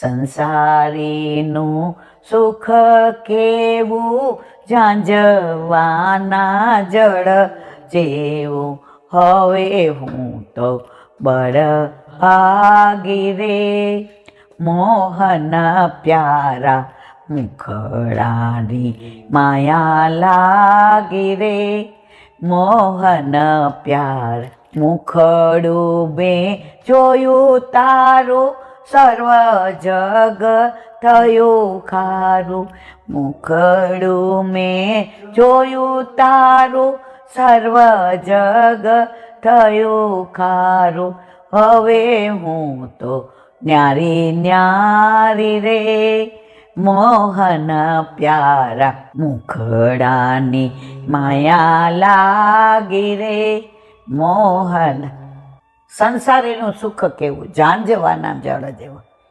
સંસારીનું સુખ કેવું, ઝાંઝવાના જળ જેવું, હવે હું તો બળભાગી રે, મોહન પ્યારા મુખડાની માયા લાગી રે, મોહન પ્યાર મુખડું મેં જોયું તારું, સર્વ જગ થયું ખારું, મુખડું મેં જોયું તારું, સર્વ જગ થયું ખારું, હવે હું તો ન્યારી ન્યારી રે, મોહન પ્યારા મુખડાની માયા લાગી રે, મોહન. સંસારીનું સુખ કેવું, ઝાંઝવાના જળ જેવું.